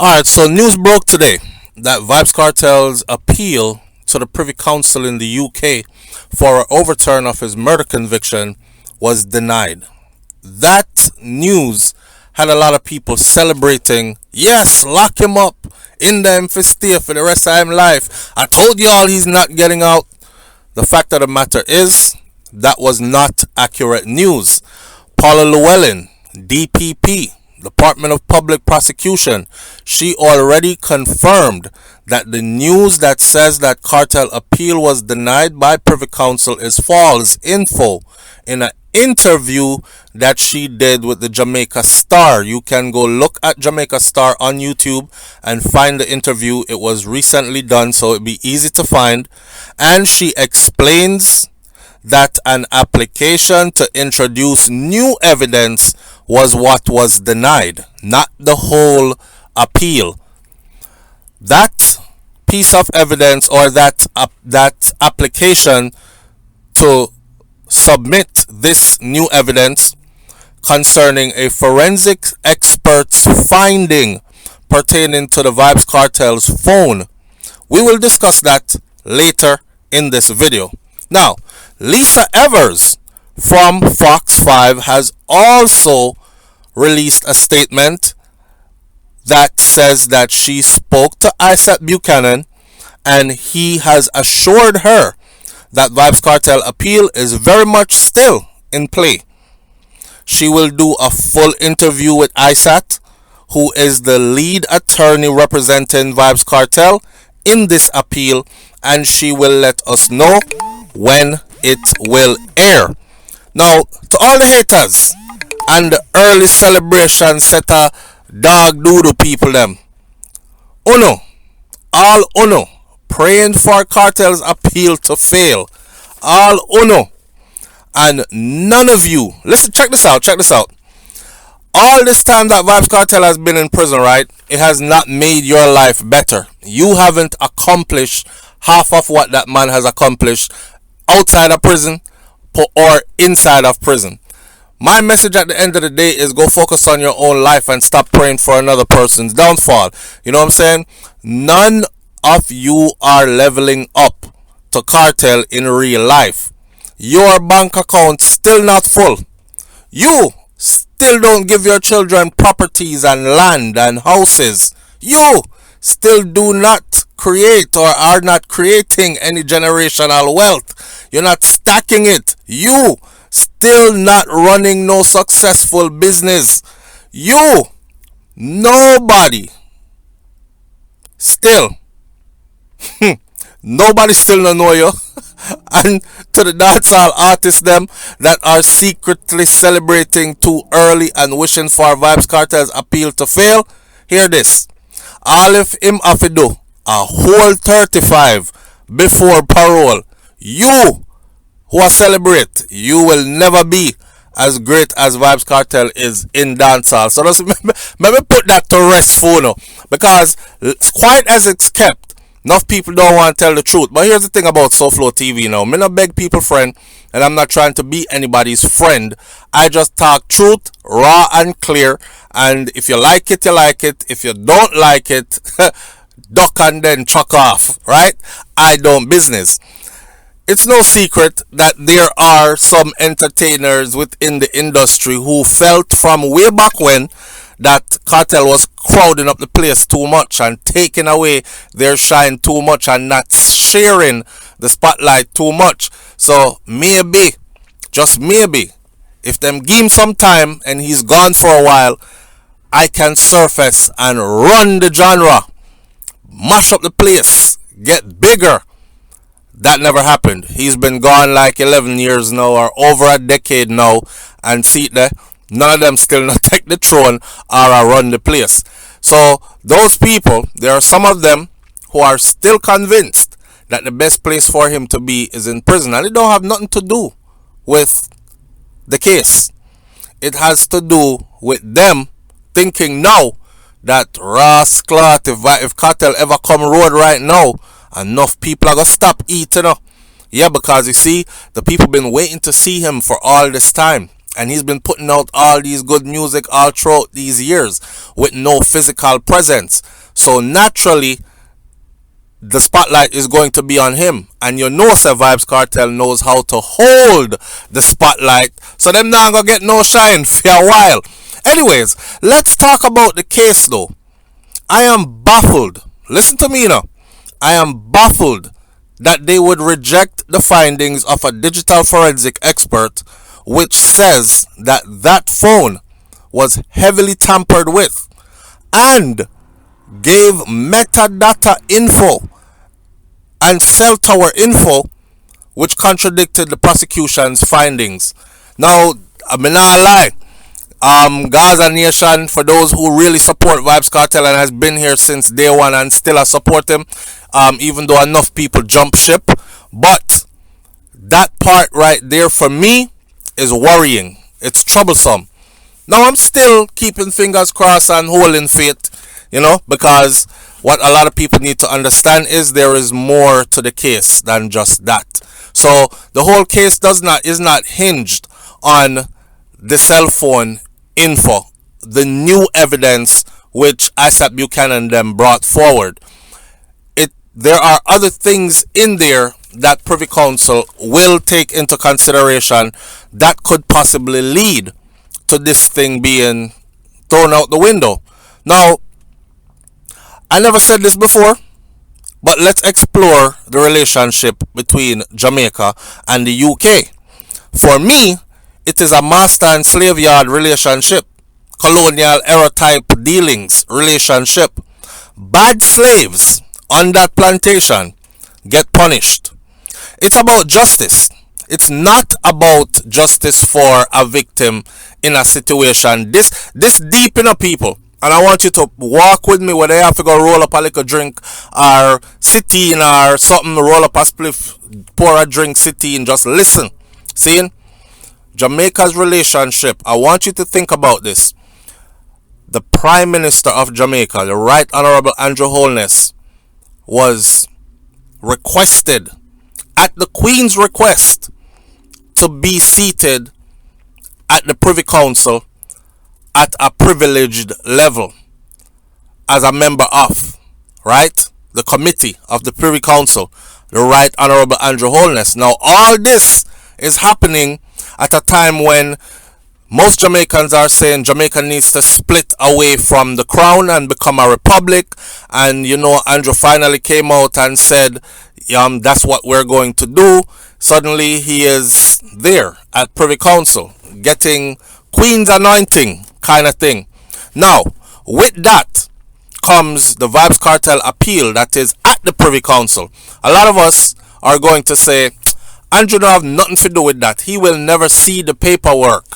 Alright, so news broke today that Vybz Kartel's appeal to the Privy Council in the UK for an overturn of his murder conviction was denied. That news had a lot of people celebrating, yes, lock him up, in them for stay for the rest of his life. I told y'all he's not getting out. The fact of the matter is, that was not accurate news. Paula Llewellyn, DPP, Department of Public Prosecution, she already confirmed that the news that says that Kartel appeal was denied by Privy Council is false info in an interview that she did with the Jamaica Star. You can go look at Jamaica Star on YouTube and find the interview. It was recently done, so it'd be easy to find. And she explains that an application to introduce new evidence was what was denied, not the whole appeal. That piece of evidence, or that application to submit this new evidence concerning a forensic expert's finding pertaining to the Vybz Kartel's phone. We will discuss that later in this video. Now, Lisa Evers from Fox 5 has also released a statement that says that she spoke to Isaac Buchanan and he has assured her that Vybz Kartel appeal is very much still in play. She will do a full interview with Isaac, who is the lead attorney representing Vybz Kartel in this appeal, and she will let us know when it will air. Now, to all the haters and the early celebration set a dog doodle people them, all uno, praying for Kartel's appeal to fail. All uno. And none of you, listen, check this out. All this time that Vybz Kartel has been in prison, right, it has not made your life better. You haven't accomplished half of what that man has accomplished outside of prison or inside of prison. My message at the end of the day is go focus on your own life and stop praying for another person's downfall. You know what I'm saying? None of you are leveling up to Kartel in real life. Your bank account still not full. You still don't give your children properties and land and houses. You still do not create or are not creating any generational wealth. You're not stacking it. You still not running no successful business. You, nobody, still, nobody still don't know you. And to the dancehall artists them that are secretly celebrating too early and wishing for Vybz Kartel's appeal to fail, hear this. All if him have to do a whole 35 before parole, you who are celebrate, you will never be as great as Vybz Kartel is in dancehall. So just maybe put that to rest for now, because quiet as it's kept, enough people don't want to tell the truth. But here's the thing about SouFLoTV now. Me not beg people friend, and I'm not trying to be anybody's friend. I just talk truth, raw and clear. And if you like it, you like it. If you don't like it, duck and then chuck off, right? I don't business. It's no secret that there are some entertainers within the industry who felt from way back when that Kartel was crowding up the place too much and taking away their shine too much and not sharing the spotlight too much. So maybe, just maybe, if them give him some time and he's gone for a while, I can surface and run the genre, mash up the place, get bigger. That never happened. He's been gone like 11 years now, or over a decade now, and see there, none of them still not take the throne or run the place. So those people, there are some of them who are still convinced that the best place for him to be is in prison, and it don't have nothing to do with the case. It has to do with them thinking now that if Kartel ever come road right now, enough people are gonna stop eating. Yeah, because you see, the people been waiting to see him for all this time. And he's been putting out all these good music all throughout these years with no physical presence. So naturally, the spotlight is going to be on him. And you know, Sir Vybz Kartel knows how to hold the spotlight. So them not gonna get no shine for a while. Anyways, let's talk about the case though. I am baffled. Listen to me now. I am baffled that they would reject the findings of a digital forensic expert which says that that phone was heavily tampered with and gave metadata info and cell tower info which contradicted the prosecution's findings. Now, I'm not lie. Gaza Nation, for those who really support Vybz Kartel and has been here since day one and still I support him, even though enough people jump ship. But that part right there for me is worrying. It's troublesome. Now I'm still keeping fingers crossed and holding faith, because what a lot of people need to understand is there is more to the case than just that. So the whole case is not hinged on the cell phone info, the new evidence which Isaac Buchanan then brought forward. There are other things in there that Privy Council will take into consideration that could possibly lead to this thing being thrown out the window. Now, I never said this before, but let's explore the relationship between Jamaica and the UK. For me, it is a master and slave yard relationship, colonial era type dealings relationship. Bad slaves on that plantation get punished. It's about justice. It's not about justice for a victim in a situation this deep in a people. And I want you to walk with me whether you have to go roll up a little drink or sit in or something, roll up a spliff, pour a drink, sit in, just listen. See? Jamaica's relationship. I want you to think about this. The Prime Minister of Jamaica, the Right Honorable Andrew Holness, was requested at the Queen's request to be seated at the Privy Council at a privileged level as a member of, right, the committee of the Privy Council, the Right Honorable Andrew Holness. Now, all this is happening at a time when most Jamaicans are saying Jamaica needs to split away from the crown and become a republic. And, Andrew finally came out and said, that's what we're going to do. Suddenly he is there at Privy Council getting Queen's anointing kind of thing. Now, with that comes the Vybz Kartel appeal that is at the Privy Council. A lot of us are going to say, Andrew don't have nothing to do with that. He will never see the paperwork.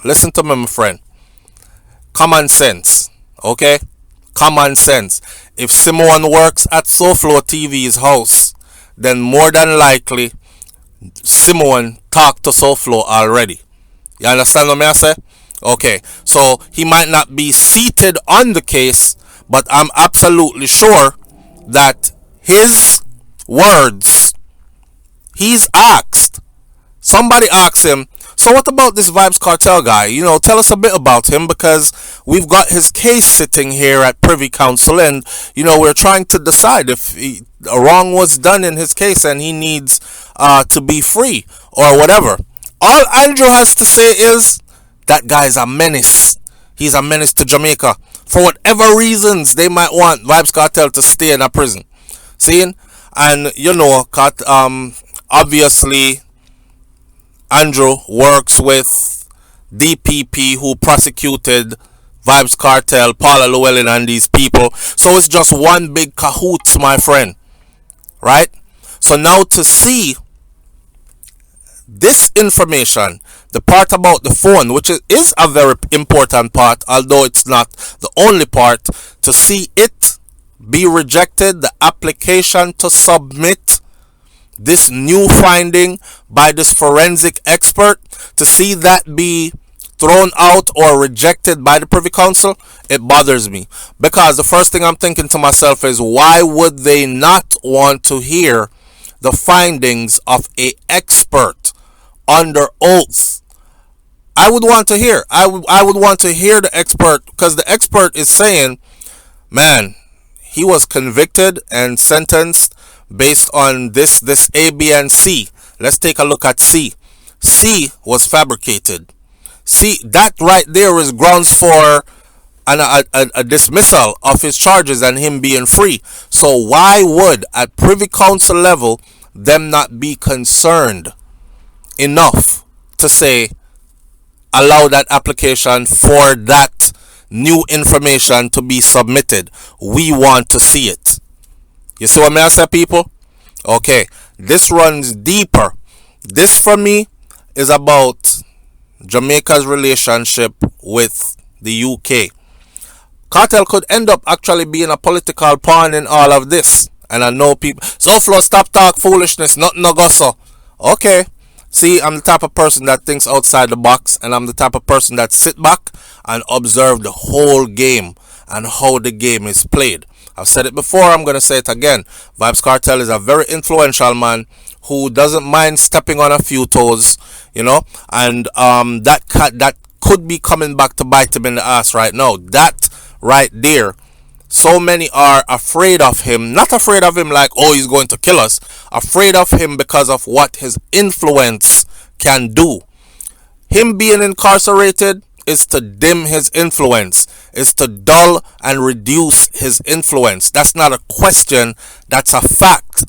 Listen to me, my friend. Common sense. Okay? Common sense. If Simone works at SouFLoTV's house, then more than likely Simone talked to SouFLo already. You understand what I say? Okay. So he might not be seated on the case, but I'm absolutely sure that his words, he's asked. Somebody asked him, so what about this Vybz Kartel guy? Tell us a bit about him, because we've got his case sitting here at Privy Council and, we're trying to decide if a wrong was done in his case and he needs to be free or whatever. All Andrew has to say is, that guy's a menace. He's a menace to Jamaica. For whatever reasons they might want Vybz Kartel to stay in a prison. Seeing? And, obviously, Andrew works with DPP who prosecuted Vybz Kartel, Paula Llewellyn and these people. So it's just one big cahoots, my friend. Right? So now to see this information, the part about the phone, which is a very important part, although it's not the only part, to see it be rejected, the application to submit this new finding by this forensic expert, to see that be thrown out or rejected by the Privy Council, it bothers me. Because the first thing I'm thinking to myself is, why would they not want to hear the findings of an expert under oath I would want to hear. I would want to hear the expert, because the expert is saying, man, he was convicted and sentenced based on this A, B, and C. Let's take a look at C. C was fabricated. See, that right there is grounds for a dismissal of his charges and him being free. So why would, at Privy Council level, them not be concerned enough to say, allow that application for that new information to be submitted? We want to see it. You see what I say, people? Okay, this runs deeper. This for me is about Jamaica's relationship with the UK. Kartel could end up actually being a political pawn in all of this. And I know people, SouFlo, stop talk foolishness, nothing no go so. Okay. See, I'm the type of person that thinks outside the box, and I'm the type of person that sit back and observe the whole game and how the game is played. I've said it before, I'm going to say it again. Vybz Kartel is a very influential man who doesn't mind stepping on a few toes, you know, and that could be coming back to bite him in the ass right now. That right there, so many are afraid of him. Not afraid of him like, oh, he's going to kill us. Afraid of him because of what his influence can do. Him being incarcerated is to dim his influence, is to dull and reduce his influence. That's not a question, that's a fact.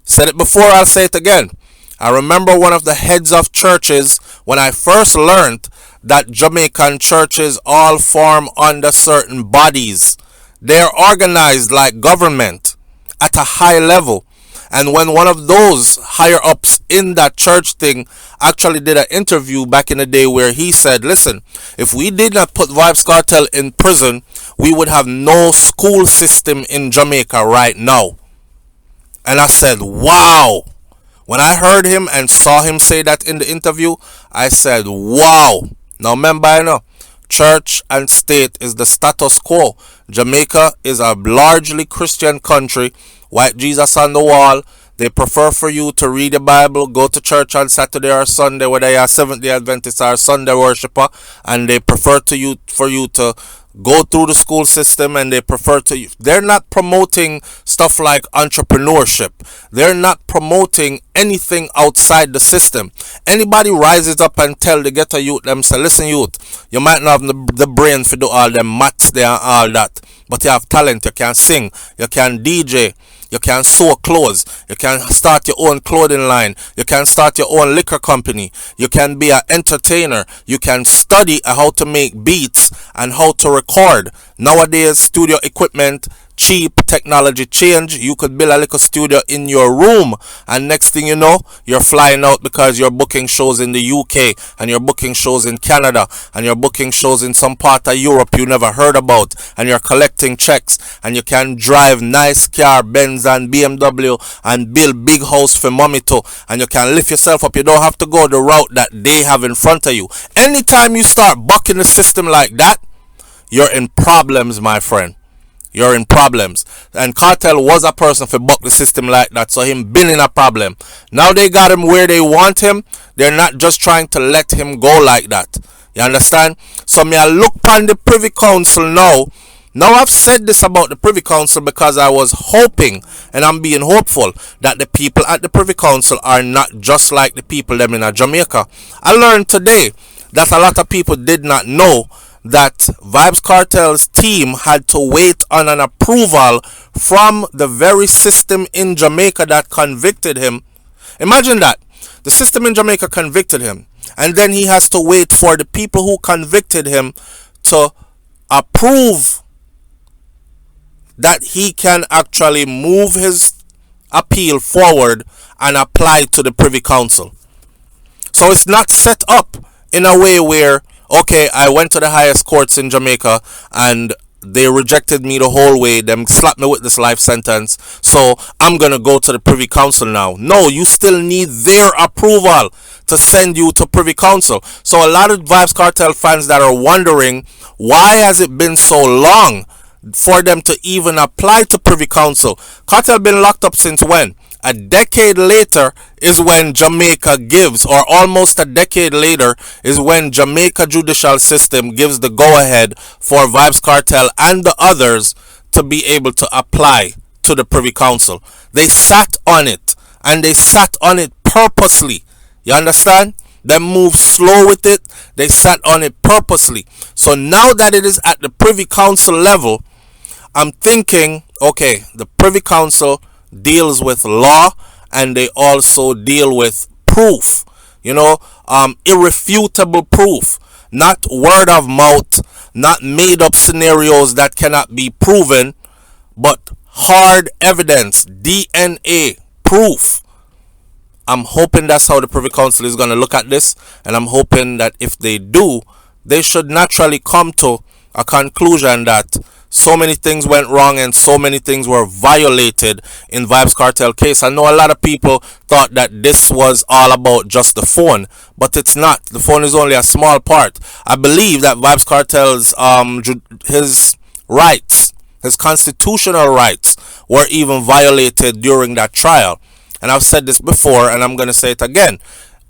Said it before, I'll say it again. I remember one of the heads of churches when I first learned that Jamaican churches all form under certain bodies. They're organized like government at a high level. And when one of those higher ups in that church thing actually did an interview back in the day where he said, listen, if we did not put Vybz Kartel in prison, we would have no school system in Jamaica right now. And I said, wow. When I heard him and saw him say that in the interview, I said, wow. Now remember, I know, church and state is the status quo. Jamaica is a largely Christian country. White Jesus on the wall. They prefer for you to read the Bible, go to church on Saturday or Sunday, whether you're a Seventh-day Adventist or a Sunday worshiper, and they prefer for you to go through the school system, and they're not promoting stuff like entrepreneurship. They're not promoting anything outside the system. Anybody rises up and tell the ghetto youth them, say, listen youth, you might not have the brain for do all them maths there and all that, but you have talent, you can sing, you can DJ, you can sew clothes, you can start your own clothing line, you can start your own liquor company, you can be an entertainer, you can study how to make beats and how to record. Nowadays, studio equipment, cheap, technology change. You could build a little studio in your room, and next thing you know, you're flying out because you're booking shows in the UK, and you're booking shows in Canada, and you're booking shows in some part of Europe you never heard about, and you're collecting checks, and you can drive nice car, Benz and BMW, and build big house for mommy too, and you can lift yourself up. You don't have to go the route that they have in front of you. Anytime you start bucking the system like that, you're in problems, my friend. You're in problems. And Kartel was a person for buck the system like that, so him been in a problem. Now they got him where they want him. They're not just trying to let him go like that. You understand? So me I look upon the Privy Council now. Now I've said this about the Privy Council because I was hoping, and I'm being hopeful, that the people at the Privy Council are not just like the people them in Jamaica. I learned today that a lot of people did not know that Vybz Kartel's team had to wait on an approval from the very system in Jamaica that convicted him. Imagine that. The system in Jamaica convicted him, and then he has to wait for the people who convicted him to approve that he can actually move his appeal forward and apply to the Privy Council. So it's not set up in a way where, okay, I went to the highest courts in Jamaica and they rejected me the whole way. Them slapped me with this life sentence. So I'm going to go to the Privy Council now. No, you still need their approval to send you to Privy Council. So a lot of Vybz Kartel fans that are wondering, why has it been so long for them to even apply to Privy Council? Kartel been locked up since when? A decade later is when Jamaica gives, or almost a decade later is when Jamaica judicial system gives the go-ahead for Vybz Kartel and the others to be able to apply to the Privy Council. They sat on it, and they sat on it purposely. You understand? They moved slow with it. They sat on it purposely. So now that it is at the Privy Council level, I'm thinking, okay, the Privy Council deals with law, and they also deal with proof. Irrefutable proof. Not word of mouth, not made up scenarios that cannot be proven, but hard evidence, DNA, proof. I'm hoping that's how the Privy Council is going to look at this, and I'm hoping that if they do, they should naturally come to a conclusion that so many things went wrong and so many things were violated in Vybz Kartel case. I know a lot of people thought that this was all about just the phone, but it's not. The phone is only a small part. I believe that Vybz Kartel's his rights, his constitutional rights, were even violated during that trial. And I've said this before, and I'm going to say it again.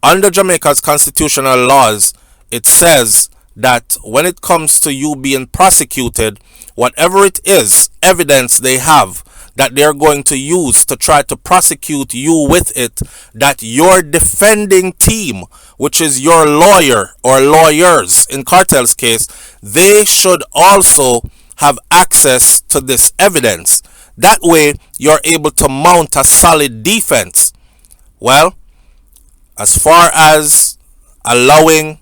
Under Jamaica's constitutional laws, it says that when it comes to you being prosecuted, whatever it is, evidence they have that they're going to use to try to prosecute you with it, that your defending team, which is your lawyer or lawyers in Kartel's case, they should also have access to this evidence. That way, you're able to mount a solid defense. Well, as far as allowing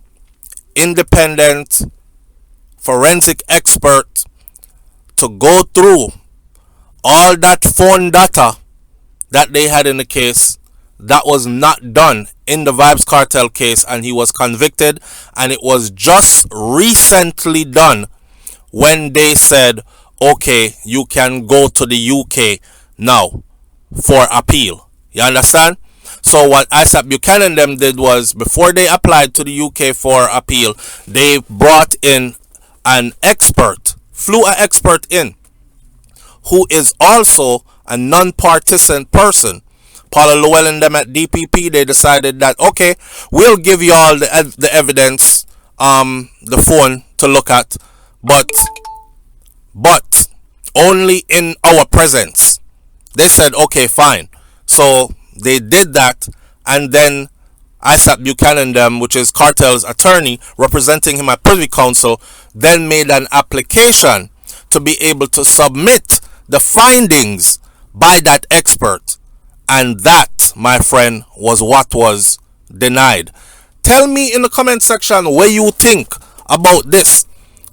independent forensic expert to go through all that phone data that they had in the case, that was not done in the Vybz Kartel case, and he was convicted, and it was just recently done when they said, okay, you can go to the UK now for appeal. You understand? So what Isaac Buchanan them did was, before they applied to the UK for appeal, they brought in an expert, flew an expert in, who is also a non-partisan person. Paula Llewellyn and them at DPP, they decided that, okay, we'll give you all the evidence, the phone to look at, but only in our presence. They said, okay, fine. So they did that, and then Isaac Buchanan them, which is Kartel's attorney representing him at Privy Council, then made an application to be able to submit the findings by that expert, and that, my friend, was what was denied. Tell me in the comment section what you think about this,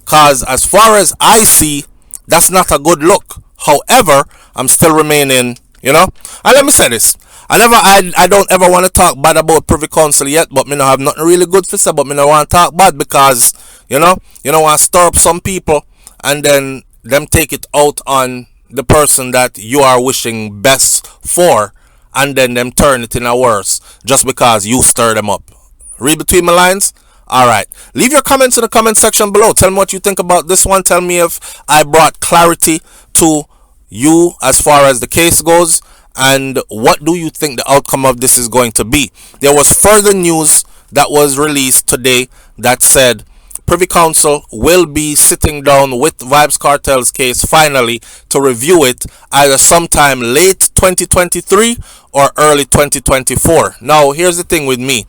cause as far as I see, that's not a good look. However, I'm still remaining, and let me say this. I don't ever want to talk bad about Privy Council yet, but me no have nothing really good to say, but me no want to talk bad because, you don't want to stir up some people and then them take it out on the person that you are wishing best for, and then them turn it in a worse just because you stir them up. Read between my lines? Alright. Leave your comments in the comment section below. Tell me what you think about this one. Tell me if I brought clarity to you as far as the case goes, and what do you think the outcome of this is going to be. There was further news that was released today that said Privy Council will be sitting down with Vybz Kartel's case finally to review it either sometime late 2023 or early 2024. Now, here's the thing with me.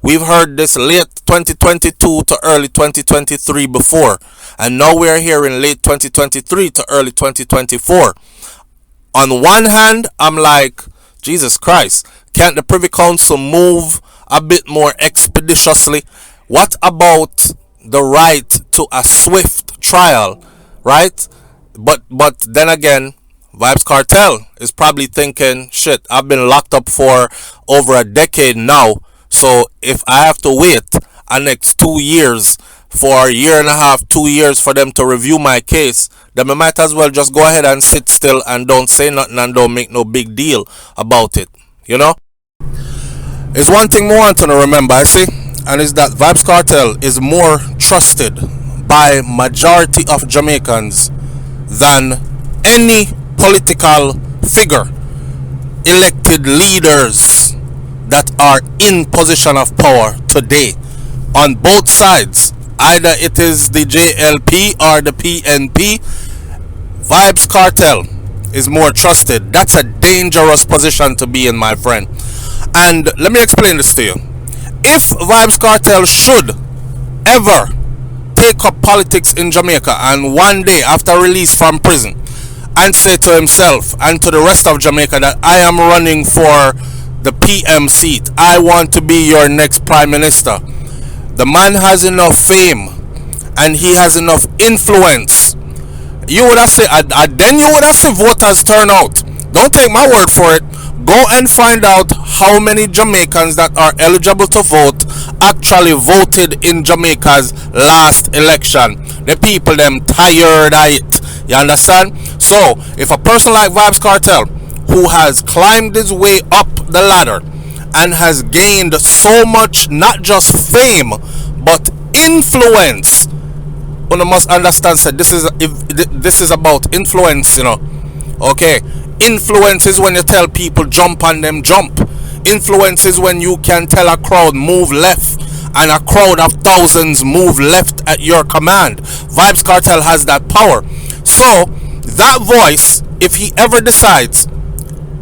We've heard this late 2022 to early 2023 before, and now we're hearing late 2023 to early 2024. On one hand, I'm like, Jesus Christ, can't the Privy Council move a bit more expeditiously? What about the right to a swift trial, right? But then again, Vybz Kartel is probably thinking, shit, I've been locked up for over a decade now, so if I have to wait a next 2 years, for a year and a half, 2 years for them to review my case, then I might as well just go ahead and sit still and don't say nothing and don't make no big deal about it, It's one thing more I want to remember, I see, and is that Vybz Kartel is more trusted by majority of Jamaicans than any political figure. elected leaders that are in position of power today on both sides, either it is the JLP or the PNP. Vybz Kartel is more trusted. That's a dangerous position to be in, my friend. And let me explain this to you. If Vybz Kartel should ever take up politics in Jamaica, and one day after release from prison and say to himself and to the rest of Jamaica that I am running for the PM seat, I want to be your next prime minister, the man has enough fame and he has enough influence. You would have said, then you would have said voters turn out. Don't take my word for it. Go and find out how many Jamaicans that are eligible to vote actually voted in Jamaica's last election. The people them tired of it. You understand? So, if a person like Vybz Kartel, who has climbed his way up the ladder and has gained so much, not just fame, but influence, one must understand that this is about influence, Okay, influence is when you tell people jump on them, jump. Influence is when you can tell a crowd move left, and a crowd of thousands move left at your command. Vybz Kartel has that power. So that voice, if he ever decides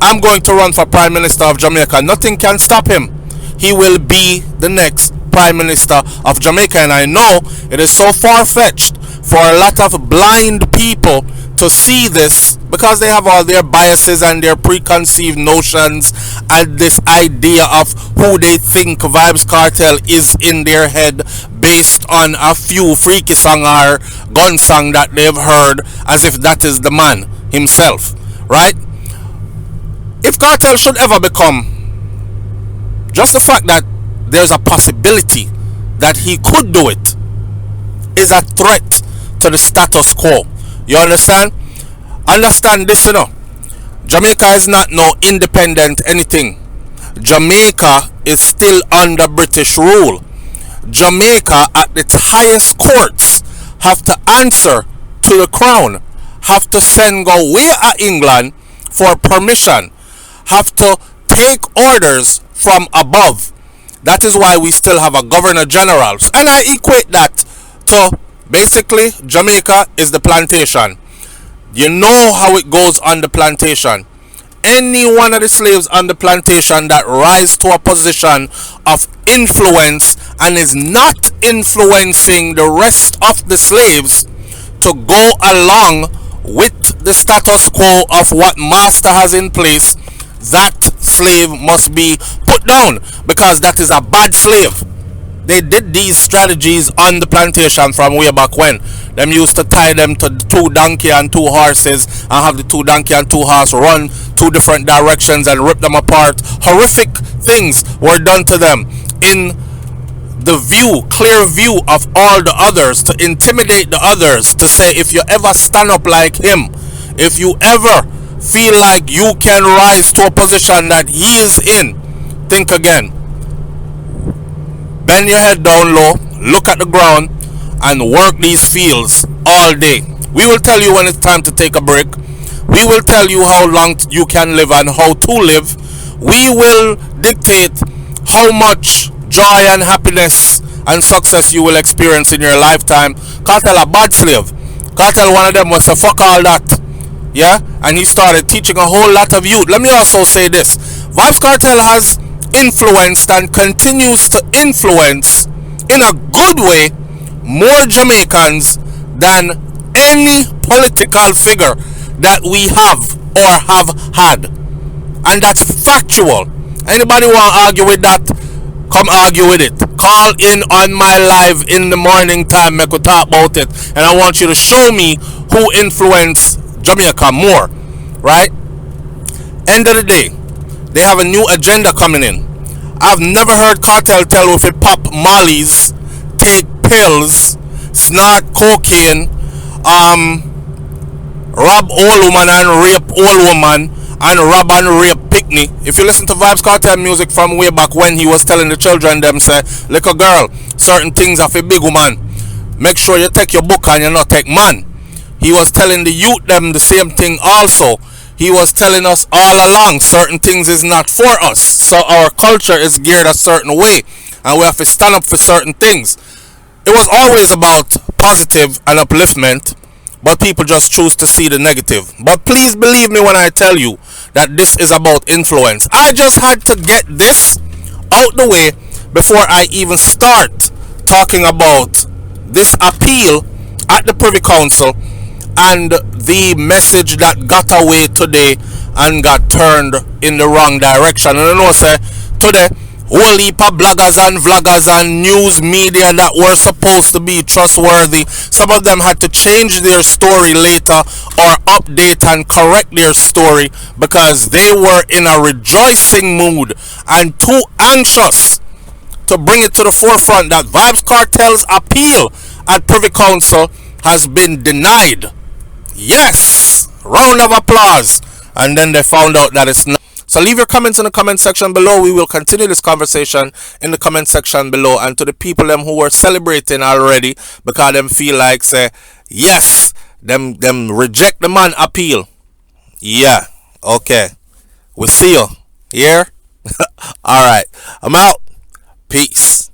I'm going to run for Prime Minister of Jamaica, nothing can stop him. He will be the next Prime Minister of Jamaica. And I know it is so far-fetched for a lot of blind people to see this, because they have all their biases and their preconceived notions and this idea of who they think Vybz Kartel is in their head based on a few freaky song or gun song that they've heard, as if that is the man himself, right? If Kartel should ever become, just the fact that there's a possibility that he could do it is a threat to the status quo. You understand? Understand this, Jamaica is not no independent anything. Jamaica is still under British rule. Jamaica at its highest courts have to answer to the crown, have to send go way at England for permission, have to take orders from above. That is why we still have a governor general. And I equate that to basically Jamaica is the plantation. You know how it goes on the plantation. Any one of the slaves on the plantation that rise to a position of influence and is not influencing the rest of the slaves to go along with the status quo of what master has in place, that slave must be put down, because that is a bad slave. They did these strategies on the plantation from way back when. Them used to tie them to 2 donkey and 2 horses and have the 2 donkey and 2 horse run 2 different directions and rip them apart. Horrific things were done to them in the clear view of all the others, to intimidate the others, to say if you ever stand up like him, if you ever feel like you can rise to a position that he is in, think again. Bend your head down low, look at the ground, and work these fields all day. We will tell you when it's time to take a break. We will tell you how long you can live and how to live. We will dictate how much joy and happiness and success you will experience in your lifetime. Kartel a bad slave. Kartel, one of them, was a fuck all that. Yeah? And he started teaching a whole lot of youth. Let me also say this. Vybz Kartel has influenced and continues to influence in a good way more Jamaicans than any political figure that we have or have had. And that's factual. Anybody want to argue with that? Come argue with it. Call in on my live in the morning time, make we talk about it. And I want you to show me who influenced Jamaica more. Right? End of the day, they have a new agenda coming in. I've never heard Kartel tell if it pop mollies, take pills, snort cocaine, rob old woman and rape old woman, and rob and rape picnic. If you listen to Vybz Kartel music from way back when, he was telling the children them say, little girl, certain things are for big woman. Make sure you take your book and you not take man. He was telling the youth them the same thing also. He was telling us all along certain things is not for us. So our culture is geared a certain way, and we have to stand up for certain things. It was always about positive and upliftment, but people just choose to see the negative. But please believe me when I tell you that this is about influence. I just had to get this out the way before I even start talking about this appeal at the Privy Council and the message that got away today and got turned in the wrong direction. And I know, sir, today whole heap of bloggers and vloggers and news media that were supposed to be trustworthy, some of them had to change their story later or update and correct their story because they were in a rejoicing mood and too anxious to bring it to the forefront that Vybz Kartel's appeal at Privy Council has been denied. Yes! Round of applause. And then they found out that it's not. So leave your comments in the comment section below. We will continue this conversation in the comment section below. And to the people them who were celebrating already because them feel like say yes, them reject the man appeal. Yeah, okay. We'll see you here. Alright. I'm out. Peace.